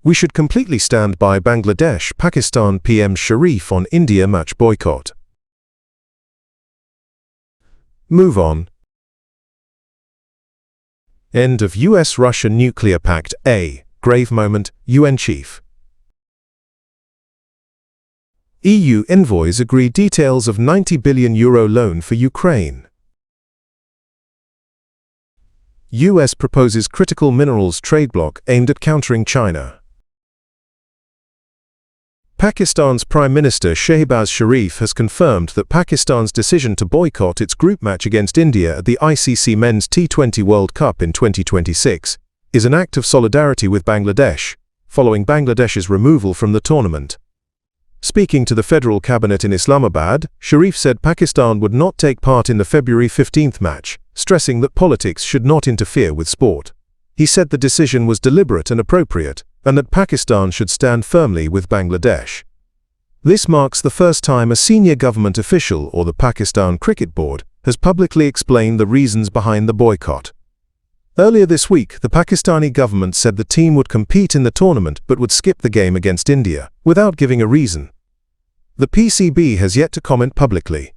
We should completely stand by Bangladesh, Pakistan PM Sharif on India match boycott. Move on. End of US-Russia nuclear pact. A grave moment, UN chief. EU envoys agree details of €90 billion loan for Ukraine. US proposes critical minerals trade bloc aimed at countering China. Pakistan's Prime Minister Shehbaz Sharif has confirmed that Pakistan's decision to boycott its group match against India at the ICC Men's T20 World Cup in 2026 is an act of solidarity with Bangladesh, following Bangladesh's removal from the tournament. Speaking to the Federal Cabinet in Islamabad, Sharif said Pakistan would not take part in the February 15th match, stressing that politics should not interfere with sport. He said the decision was deliberate and appropriate, and that Pakistan should stand firmly with Bangladesh. This marks the first time a senior government official or the Pakistan Cricket Board has publicly explained the reasons behind the boycott. Earlier this week, the Pakistani government said the team would compete in the tournament but would skip the game against India, without giving a reason. The PCB has yet to comment publicly.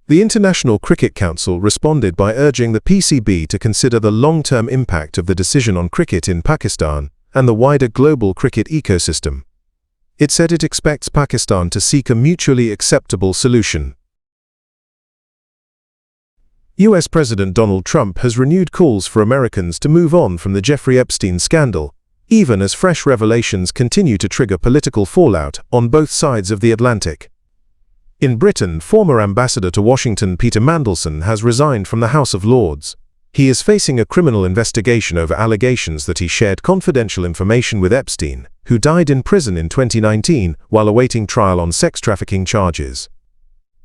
The International Cricket Council responded by urging the PCB to consider the long-term impact of the decision on cricket in Pakistan and the wider global cricket ecosystem. It said it expects Pakistan to seek a mutually acceptable solution. US President Donald Trump has renewed calls for Americans to move on from the Jeffrey Epstein scandal, even as fresh revelations continue to trigger political fallout on both sides of the Atlantic. In Britain, former ambassador to Washington Peter Mandelson has resigned from the House of Lords. He is facing a criminal investigation over allegations that he shared confidential information with Epstein, who died in prison in 2019 while awaiting trial on sex trafficking charges.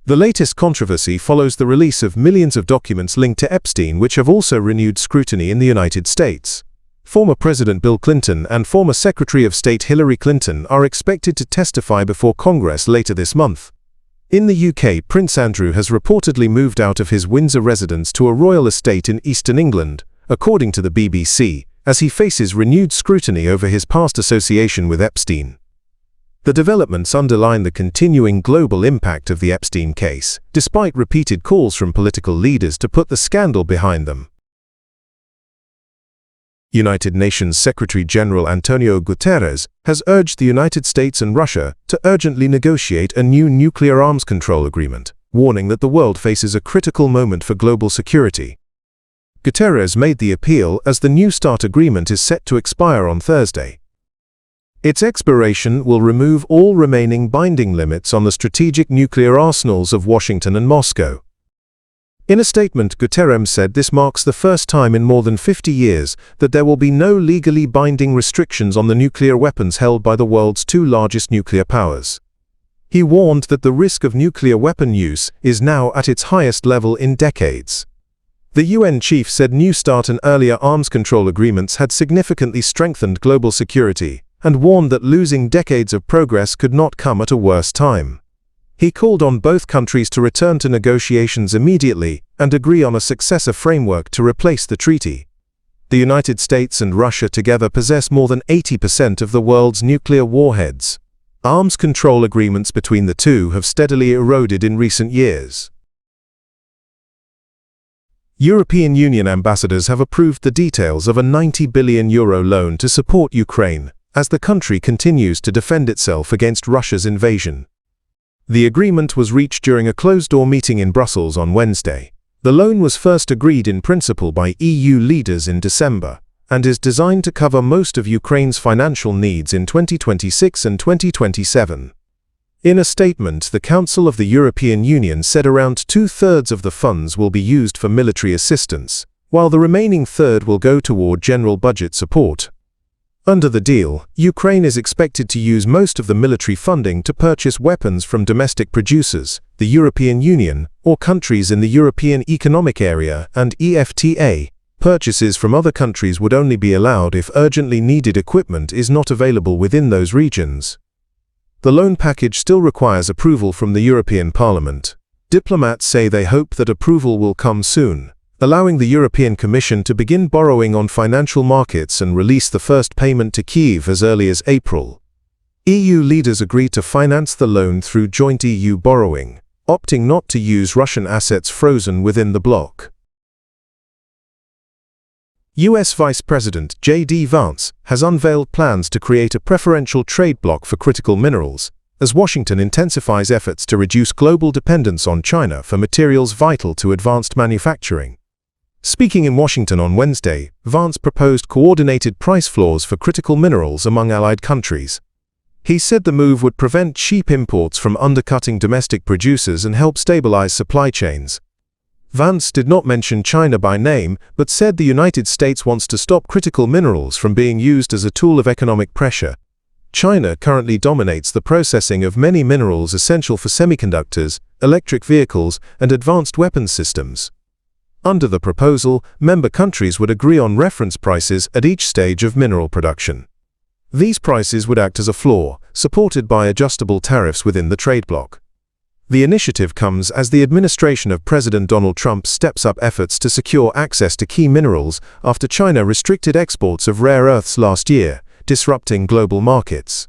The latest controversy follows the release of millions of documents linked to Epstein, which have also renewed scrutiny in the United States. Former President Bill Clinton and former Secretary of State Hillary Clinton are expected to testify before Congress later this month. In the UK, Prince Andrew has reportedly moved out of his Windsor residence to a royal estate in eastern England, according to the BBC, as he faces renewed scrutiny over his past association with Epstein. The developments underline the continuing global impact of the Epstein case, despite repeated calls from political leaders to put the scandal behind them. United Nations Secretary-General Antonio Guterres has urged the United States and Russia to urgently negotiate a new nuclear arms control agreement, warning that the world faces a critical moment for global security. Guterres made the appeal as the New START agreement is set to expire on Thursday. Its expiration will remove all remaining binding limits on the strategic nuclear arsenals of Washington and Moscow. In a statement, Guterres said this marks the first time in more than 50 years that there will be no legally binding restrictions on the nuclear weapons held by the world's two largest nuclear powers. He warned that the risk of nuclear weapon use is now at its highest level in decades. The UN chief said New START and earlier arms control agreements had significantly strengthened global security, and warned that losing decades of progress could not come at a worse time. He called on both countries to return to negotiations immediately and agree on a successor framework to replace the treaty. The United States and Russia together possess more than 80% of the world's nuclear warheads. Arms control agreements between the two have steadily eroded in recent years. European Union ambassadors have approved the details of a €90 billion loan to support Ukraine, as the country continues to defend itself against Russia's invasion. The agreement was reached during a closed-door meeting in Brussels on Wednesday. The loan was first agreed in principle by EU leaders in December, and is designed to cover most of Ukraine's financial needs in 2026 and 2027. In a statement, the Council of the European Union said around two-thirds of the funds will be used for military assistance, while the remaining third will go toward general budget support. Under the deal, Ukraine is expected to use most of the military funding to purchase weapons from domestic producers, the European Union, or countries in the European Economic Area and EFTA. Purchases from other countries would only be allowed if urgently needed equipment is not available within those regions. The loan package still requires approval from the European Parliament. Diplomats say they hope that approval will come soon, allowing the European Commission to begin borrowing on financial markets and release the first payment to Kyiv as early as April. EU leaders agreed to finance the loan through joint EU borrowing, opting not to use Russian assets frozen within the bloc. US Vice President J.D. Vance has unveiled plans to create a preferential trade bloc for critical minerals, as Washington intensifies efforts to reduce global dependence on China for materials vital to advanced manufacturing. Speaking in Washington on Wednesday, Vance proposed coordinated price floors for critical minerals among allied countries. He said the move would prevent cheap imports from undercutting domestic producers and help stabilize supply chains. Vance did not mention China by name, but said the United States wants to stop critical minerals from being used as a tool of economic pressure. China currently dominates the processing of many minerals essential for semiconductors, electric vehicles, and advanced weapons systems. Under the proposal, member countries would agree on reference prices at each stage of mineral production. These prices would act as a floor, supported by adjustable tariffs within the trade bloc. The initiative comes as the administration of President Donald Trump steps up efforts to secure access to key minerals after China restricted exports of rare earths last year, disrupting global markets.